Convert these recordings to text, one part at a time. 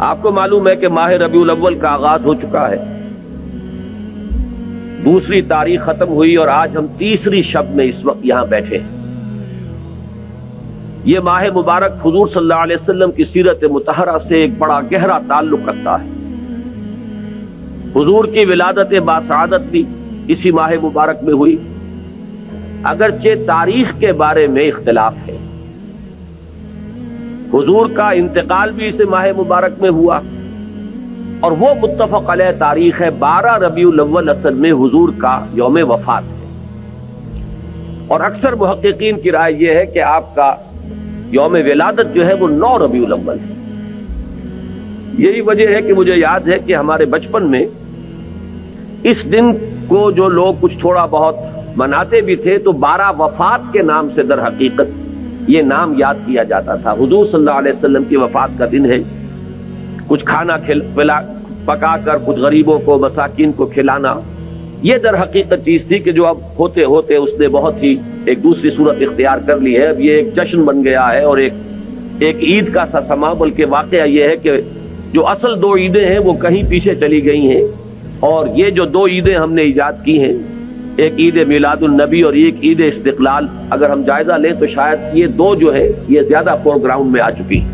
آپ کو معلوم ہے کہ ماہ ربیع الاول کا آغاز ہو چکا ہے، دوسری تاریخ ختم ہوئی اور آج ہم تیسری شب میں اس وقت یہاں بیٹھے ہیں۔ یہ ماہ مبارک حضور صلی اللہ علیہ وسلم کی سیرت مطہرہ سے ایک بڑا گہرا تعلق رکھتا ہے۔ حضور کی ولادت باسعادت بھی اسی ماہ مبارک میں ہوئی، اگرچہ تاریخ کے بارے میں اختلاف ہے۔ حضور کا انتقال بھی اس ماہ مبارک میں ہوا، اور وہ متفق علیہ تاریخ ہے 12 ربیع الاول اصل میں حضور کا یوم وفات ہے، اور اکثر محققین کی رائے یہ ہے کہ آپ کا یوم ولادت جو ہے وہ 9 ربیع الاول ہے۔ یہی وجہ ہے کہ مجھے یاد ہے کہ ہمارے بچپن میں اس دن کو جو لوگ کچھ تھوڑا بہت مناتے بھی تھے تو 12 وفات کے نام سے در حقیقت یہ نام یاد کیا جاتا تھا۔ حضور صلی اللہ علیہ وسلم کی وفات کا دن ہے، کچھ کھانا پکا کر کچھ غریبوں کو مساکین کو کھلانا، یہ در حقیقت چیز تھی کہ جو اب ہوتے ہوتے اس نے بہت ہی ایک دوسری صورت اختیار کر لی ہے۔ اب یہ ایک جشن بن گیا ہے اور ایک عید کا سا سما، بلکہ واقعہ یہ ہے کہ جو اصل 2 عیدیں ہیں وہ کہیں پیچھے چلی گئی ہیں، اور یہ جو 2 عیدیں ہم نے ایجاد کی ہیں، ایک عید میلاد النبی اور ایک عید استقلال، اگر ہم جائزہ لیں تو شاید یہ 2 جو ہے یہ زیادہ فور گراؤنڈ میں آ چکی ہیں۔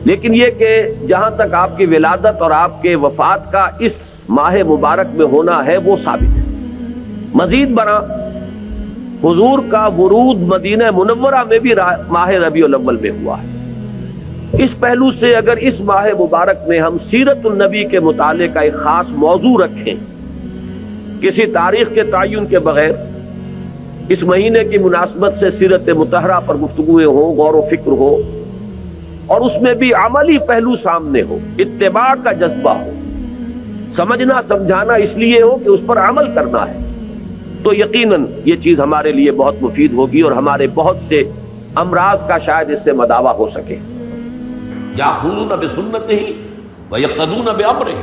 لیکن یہ کہ جہاں تک آپ کی ولادت اور آپ کے وفات کا اس ماہ مبارک میں ہونا ہے وہ ثابت ہے۔ مزید برآں حضور کا ورود مدینہ منورہ میں بھی ماہ ربیع الاول میں ہوا ہے۔ اس پہلو سے اگر اس ماہ مبارک میں ہم سیرت النبی کے مطالعے کا ایک خاص موضوع رکھیں، کسی تاریخ کے تعین کے بغیر اس مہینے کی مناسبت سے سیرت مطہرہ پر گفتگویں ہوں، غور و فکر ہو، اور اس میں بھی عملی پہلو سامنے ہو، اتباع کا جذبہ ہو، سمجھنا سمجھانا اس لیے ہو کہ اس پر عمل کرنا ہے، تو یقیناً یہ چیز ہمارے لیے بہت مفید ہوگی اور ہمارے بہت سے امراض کا شاید اس سے مداوع ہو سکے۔ یاخذون بسنتہ ویقتدون بامرہ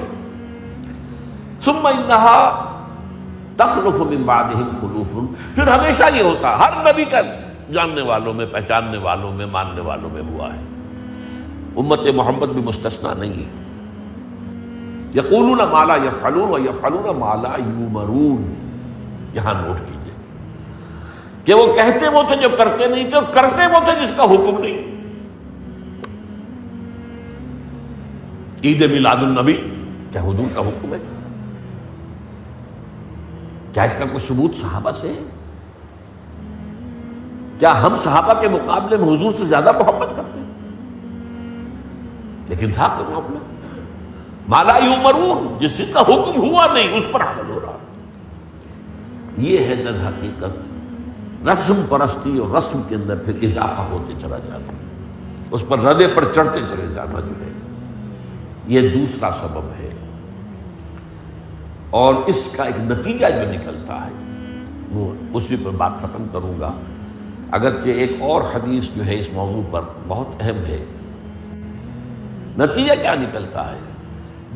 ثم انہا تخلف من بعدہم خلوف۔ پھر ہمیشہ یہ ہوتا، ہر نبی کا جاننے والوں میں، پہچاننے والوں میں، ماننے والوں میں ہوا ہے، امت محمد بھی مستثنیٰ نہیں ہے۔ یقولون ما لا یفعلون ویفعلون ما لا یؤمرون۔ یہاں نوٹ کیجئے کہ وہ کہتے وہ تھے جو کرتے نہیں تھے، اور کرتے وہ تھے جس کا حکم نہیں۔ عید میلاد النبی کیا حضور کا حکم ہے؟ کیا اس کا کوئی ثبوت صحابہ سے ہے؟ کیا ہم صحابہ کے مقابلے میں حضور سے زیادہ محبت کرتے ہیں؟ لیکن تھا کہ معاملہ ما لا یؤمرون، جس چیز کا حکم ہوا نہیں اس پر عمل ہو رہا۔ یہ ہے در حقیقت رسم پرستی، اور رسم کے اندر پھر اضافہ ہوتے چلا جانا، اس پر ردے پر چڑھتے چلے جانا جو ہے، یہ دوسرا سبب ہے۔ اور اس کا ایک نتیجہ جو نکلتا ہے وہ اسی پر بات ختم کروں گا، اگرچہ ایک اور حدیث جو ہے اس موضوع پر بہت اہم ہے۔ نتیجہ کیا نکلتا ہے؟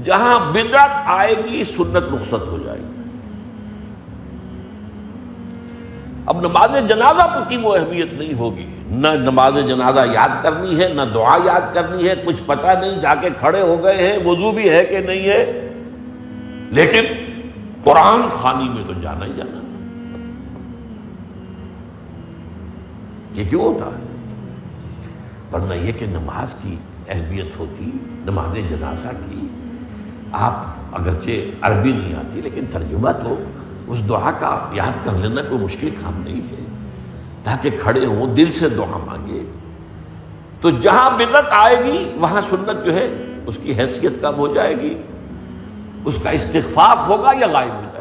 جہاں بدعت آئے گی سنت رخصت ہو جائے گی۔ اب نماز جنازہ کی وہ اہمیت نہیں ہوگی، نہ نماز جنازہ یاد کرنی ہے، نہ دعا یاد کرنی ہے، کچھ پتہ نہیں، جا کے کھڑے ہو گئے ہیں، وضو بھی ہے کہ نہیں ہے، لیکن قرآن خوانی میں تو جانا ہی جانا۔ یہ کیوں ہوتا ہے؟ ورنہ یہ کہ نماز کی اہمیت ہوتی، نماز جنازہ کی، آپ اگرچہ عربی نہیں آتی لیکن ترجمہ تو اس دعا کا یاد کر لینا کوئی مشکل کام نہیں ہے، تاکہ کھڑے ہوں دل سے دعا مانگے۔ تو جہاں بدعت آئے گی وہاں سنت جو ہے اس کی حیثیت کم ہو جائے گی، اس کا استخفاف ہوگا یا غائب ہو جائے گا۔